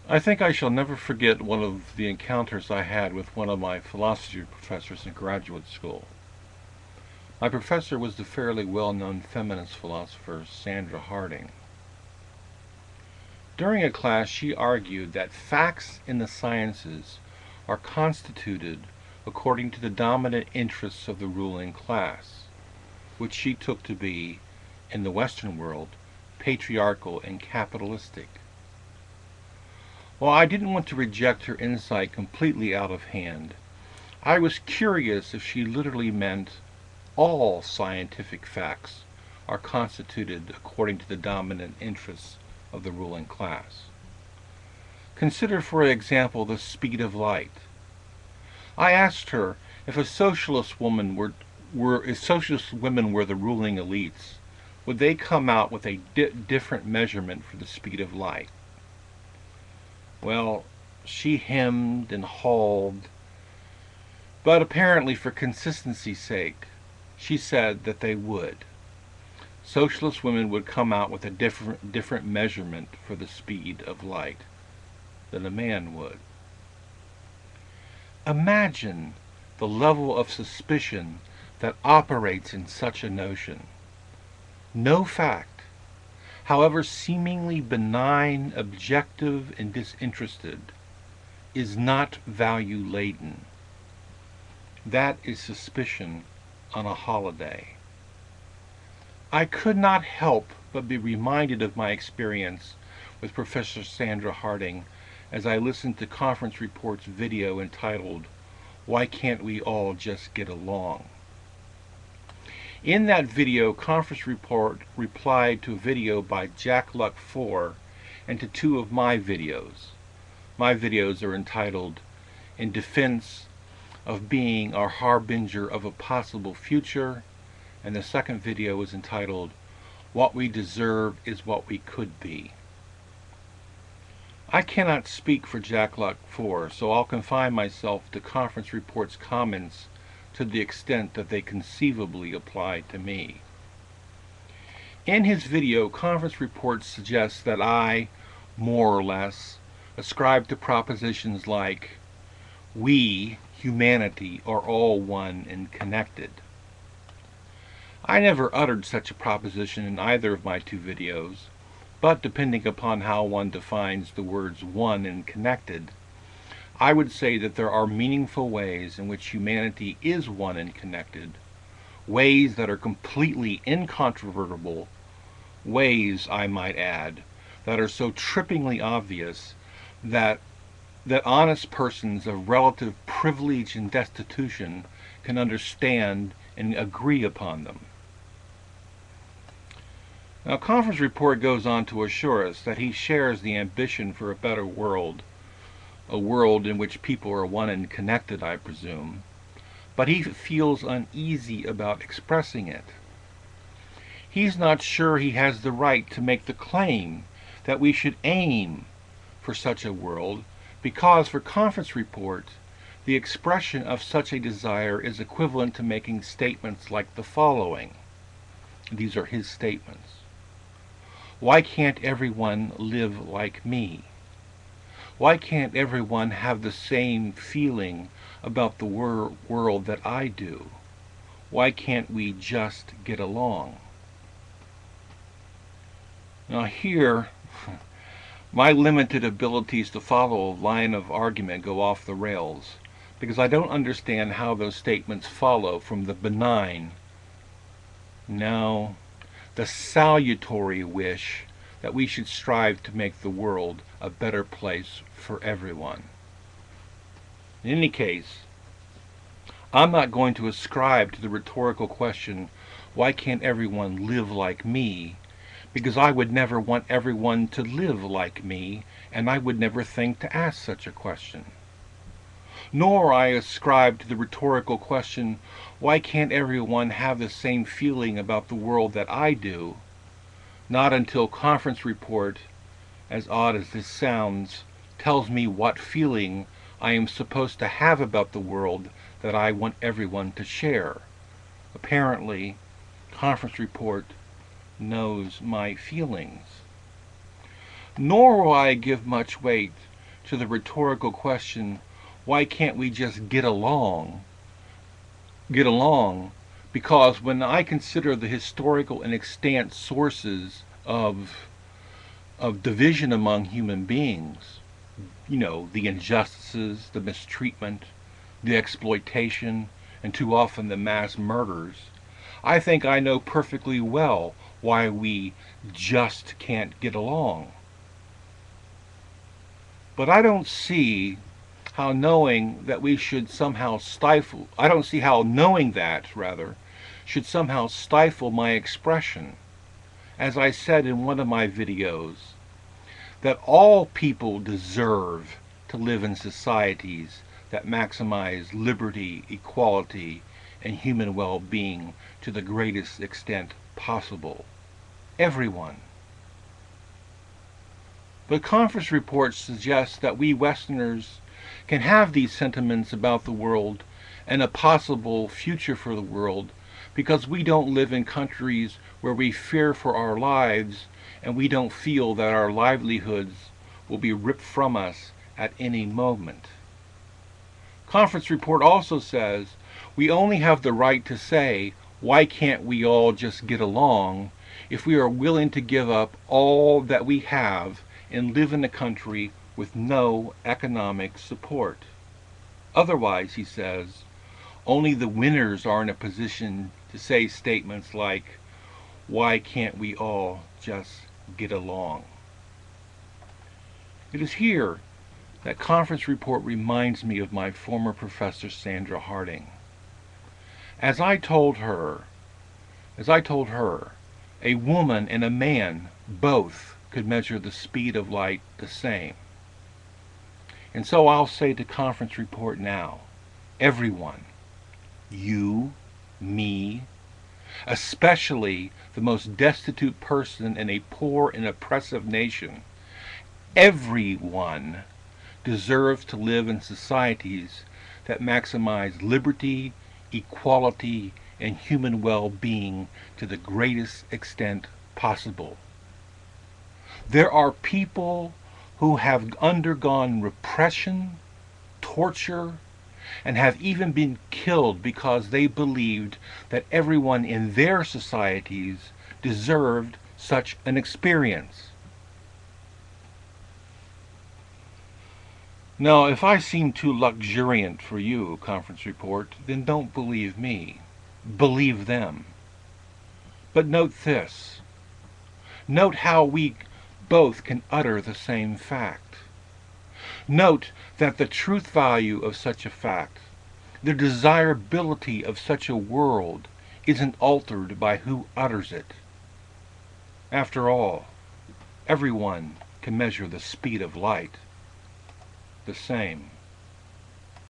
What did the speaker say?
I think I shall never forget one of the encounters I had with one of my philosophy professors in graduate school. My professor was the fairly well-known feminist philosopher Sandra Harding. During a class, she argued that facts in the sciences are constituted according to the dominant interests of the ruling class, which she took to be, in the Western world, patriarchal and capitalistic. While I didn't want to reject her insight completely out of hand, I was curious if she literally meant all scientific facts are constituted according to the dominant interests of the ruling class. Consider, for example, the speed of light. I asked her if socialist women were the ruling elites, would they come out with a different measurement for the speed of light? Well, she hemmed and hawed, but apparently for consistency's sake, she said that they would. Socialist women would come out with a different measurement for the speed of light than a man would. Imagine the level of suspicion that operates in such a notion. No fact, however seemingly benign, objective, and disinterested, is not value-laden. That is suspicion on a holiday. I could not help but be reminded of my experience with Professor Sandra Harding as I listened to Conference Report's video entitled, "Why Can't We All Just Get Along?" In that video, Conference Report replied to a video by Jack Luck 4 and to two of my videos. My videos are entitled, "In Defense of Being a Harbinger of a Possible Future," and the second video is entitled, "What We Deserve is What We Could Be." I cannot speak for Jack Luck 4, so I'll confine myself to Conference Report's comments to the extent that they conceivably apply to me. In his video, Conference Report suggests that I, more or less, ascribe to propositions like, "We, humanity, are all one and connected." I never uttered such a proposition in either of my two videos, but depending upon how one defines the words one and connected, I would say that there are meaningful ways in which humanity is one and connected, ways that are completely incontrovertible, ways, I might add, that are so trippingly obvious that honest persons of relative privilege and destitution can understand and agree upon them. Now, Conference Report goes on to assure us that he shares the ambition for a better world, a world in which people are one and connected, I presume, but he feels uneasy about expressing it. He's not sure he has the right to make the claim that we should aim for such a world because, for Conference Report, the expression of such a desire is equivalent to making statements like the following. These are his statements. Why can't everyone live like me? Why can't everyone have the same feeling about the world that I do? Why can't we just get along? Now here, my limited abilities to follow a line of argument go off the rails, because I don't understand how those statements follow from the benign, no, the salutary wish that we should strive to make the world a better place for everyone. In any case, I'm not going to ascribe to the rhetorical question, why can't everyone live like me? Because I would never want everyone to live like me, and I would never think to ask such a question. Nor I ascribe to the rhetorical question, why can't everyone have the same feeling about the world that I do? Not until Conference Report, as odd as this sounds, tells me what feeling I am supposed to have about the world that I want everyone to share. Apparently, Conference Report knows my feelings. Nor will I give much weight to the rhetorical question, why can't we just get along? Get along, because when I consider the historical and extant sources of division among human beings, the injustices, the mistreatment, the exploitation, and too often the mass murders, I think I know perfectly well why we just can't get along. But I don't see how knowing that we should somehow stifle, I don't see how knowing that, rather, should somehow stifle my expression. As I said in one of my videos, that all people deserve to live in societies that maximize liberty, equality, and human well-being to the greatest extent possible. Everyone. The conference report suggests that we Westerners can have these sentiments about the world and a possible future for the world because we don't live in countries where we fear for our lives and we don't feel that our livelihoods will be ripped from us at any moment. Conference report also says we only have the right to say, why can't we all just get along, if we are willing to give up all that we have and live in a country with no economic support. Otherwise, he says, only the winners are in a position to say statements like, why can't we all just get along? It is here that conference report reminds me of my former professor Sandra Harding. As I told her, a woman and a man both could measure the speed of light the same. And so I'll say to conference report now, everyone, you, me, especially the most destitute person in a poor and oppressive nation, everyone deserves to live in societies that maximize liberty, equality, and human well-being to the greatest extent possible. There are people who have undergone repression, torture, and have even been killed because they believed that everyone in their societies deserved such an experience. Now, if I seem too luxuriant for you, conference report, then don't believe me. Believe them. But note this. Note how we both can utter the same fact. Note that the truth value of such a fact, the desirability of such a world, isn't altered by who utters it. After all, everyone can measure the speed of light the same.